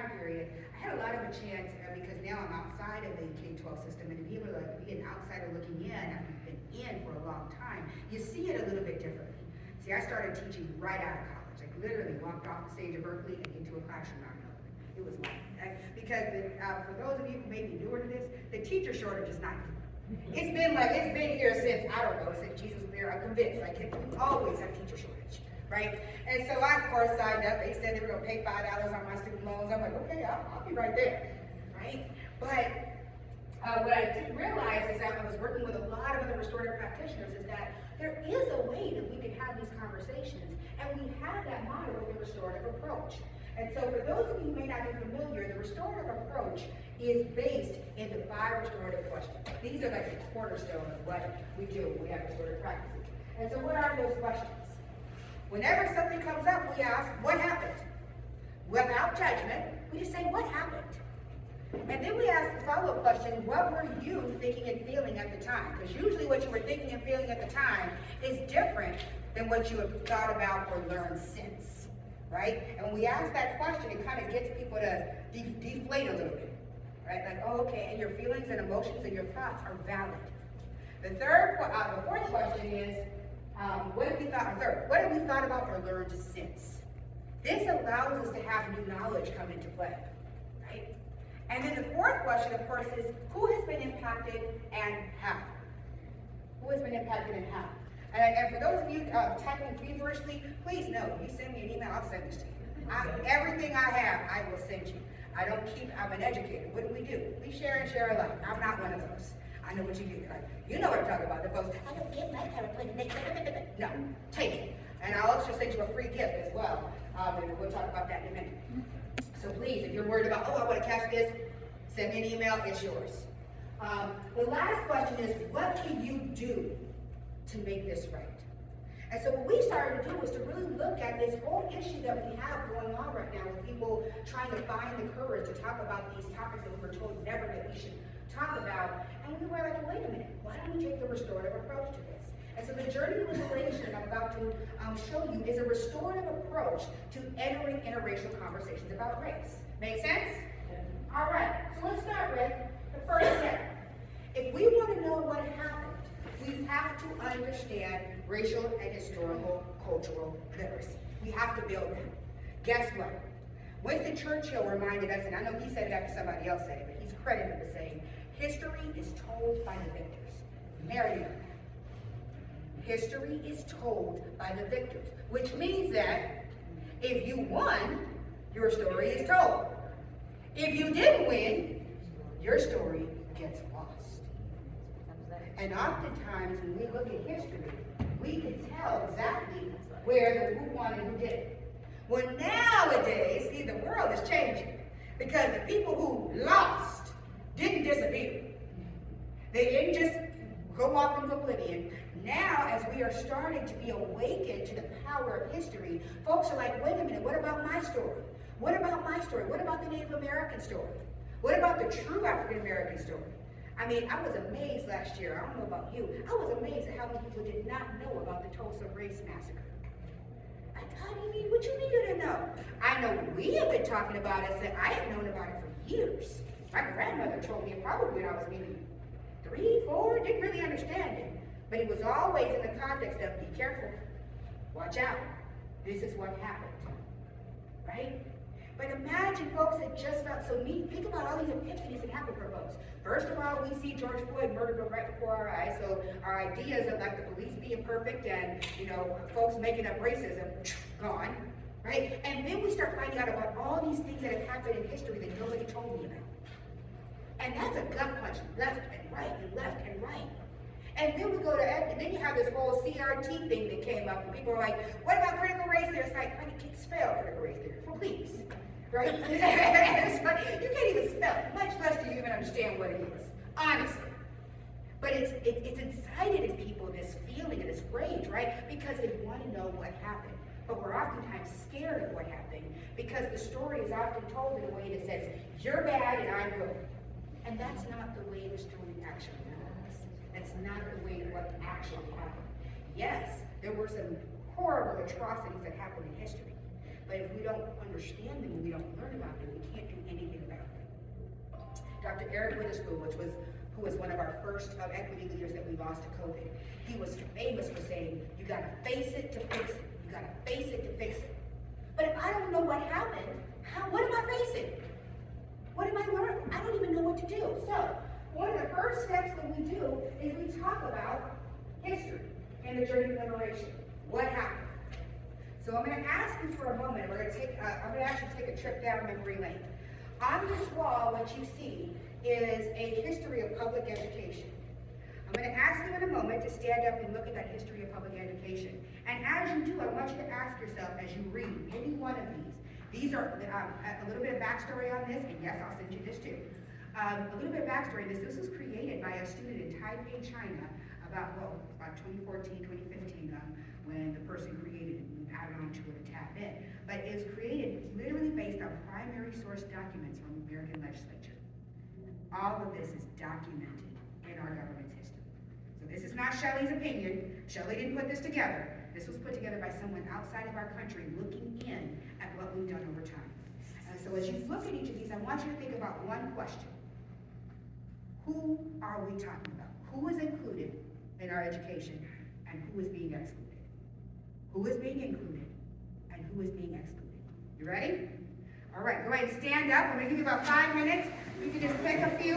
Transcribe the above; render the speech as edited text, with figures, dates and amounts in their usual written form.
time period, I had a lot of a chance because now I'm outside of the K-12 system, and to be able to like be an outsider looking in after you've been in for a long time, you see it a little bit differently. See, I started teaching right out of college. Like literally walked off the stage of Berkeley and into a classroom. It was like, because for those of you who may be newer to this, the teacher shortage is not new. It's been here since, I don't know, since Jesus was there. I'm convinced, like, we always have teacher shortage, right? And so I, of course, signed up. They said they were gonna pay $5 on my student loans. I'm like, okay, I'll be right there, right? But what I didn't realize is that I was working with a lot of other restorative practitioners is that there is a way that we can have these conversations, and we have that model of the restorative approach. And so for those of you who may not be familiar, the restorative approach is based in the 5 restorative questions. These are like the cornerstone of what we do when we have restorative practices. And so what are those questions? Whenever something comes up, we ask, what happened? Without judgment, we just say, what happened? And then we ask the follow-up question, what were you thinking and feeling at the time? Because usually what you were thinking and feeling at the time is different than what you have thought about or learned since, right? And when we ask that question, it kind of gets people to deflate a little bit, right? Like, oh, okay, and your feelings and emotions and your thoughts are valid. The fourth question is, what have we thought about or learned since? This allows us to have new knowledge come into play, right? And then the fourth question, of course, is who has been impacted and how? Who has been impacted and how? And for those of you typing feverishly, please know, you send me an email, I'll send this to you. Everything I have, I will send you. I'm an educator. What do? We share and share alike. I'm not one of those. I know what you do. Like, you know what I'm talking about. The folks, I don't get my PowerPoint. No, take it. And I'll also send you a free gift as well. And we'll talk about that in a minute. So please, if you're worried about, oh, I want to catch this, send me an email, it's yours. The last question is, what can you do to make this right? And so what we started to do was to really look at this whole issue that we have going on right now with people trying to find the courage to talk about these topics that we were told never that we should talk about. And we were like, well, wait a minute, why don't we take the restorative approach to this? And so the journey of restoration I'm about to show you is a restorative approach to entering interracial conversations about race. Make sense? All right, so let's start with the first step. If we want to know what happened, we have to understand racial and historical cultural literacy. We have to build them. Guess what? Winston Churchill reminded us, and I know he said it after somebody else said it, but he's credited with saying, history is told by the victors. Marry them. History is told by the victors, which means that if you won, your story is told. If you didn't win, your story gets lost. And oftentimes when we look at history, we can tell exactly who won and who didn't. Well, nowadays, see, the world is changing because the people who lost didn't disappear. They didn't just go off into oblivion. Now, as we are starting to be awakened to the power of history, folks are like, wait a minute, what about my story? What about my story? What about the Native American story? What about the true African American story? I mean, I was amazed last year, I don't know about you, I was amazed at how many people did not know about the Tulsa Race Massacre. Like, how do you mean, what you mean to know? I know we have been talking about it, and I have known about it for years. My grandmother told me probably when I was maybe 3, 4, didn't really understand it. But it was always in the context of, be careful, watch out, this is what happened, right? But imagine folks that just felt so neat. Think about all these epiphanies that happen for folks. First of all, we see George Floyd murdered right before our eyes, so our ideas of like the police being perfect and, you know, folks making up racism, gone, right? And then we start finding out about all these things that have happened in history that nobody told me about. And that's a gut punch, left and right and left and right. And then we go to, and then you have this whole CRT thing that came up, and people are like, what about critical race theory? It's like, honey, can't spell critical race theory, please. Right? It's like, you can't even spell it, much less do you even understand what it is, honestly. But it's incited in people this feeling and this rage, right? Because they want to know what happened. But we're oftentimes scared of what happened because the story is often told in a way that says, you're bad and I'm good. And that's not the way the story actually works. That's not the way what actually happened. Yes, there were some horrible atrocities that happened in history. But if we don't understand them and we don't learn about them, we can't do Witherspoon, who was one of our first equity leaders that we lost to COVID. He was famous for saying, you gotta face it to fix it. You gotta face it to fix it. But if I don't know what happened, what am I facing? What am I learning? I don't even know what to do. So, one of the first steps that we do is we talk about history and the journey of liberation. What happened? So I'm going to ask you for a moment. I'm going to actually take a trip down memory lane. On this wall, what you see is a history of public education. I'm going to ask you in a moment to stand up and look at that history of public education. And as you do, I want you to ask yourself as you read any one of these. These are a little bit of backstory on this, and yes, I'll send you this too. A little bit of backstory. This was created by a student in Taipei, China, about 2014, 2015, when the person created it and added on to it a tad bit. But it was created literally based on primary source documents from the American legislature. All of this is documented in our government's history. So this is not Shelley's opinion. Shelley didn't put this together. This was put together by someone outside of our country looking in at what we've done over time. And so as you look at each of these, I want you to think about one question. Who are we talking about? Who is included in our education and who is being excluded? Who is being included and who is being excluded? You ready? All right, go ahead and stand up. I'm gonna give you about 5 minutes. You can just pick a few.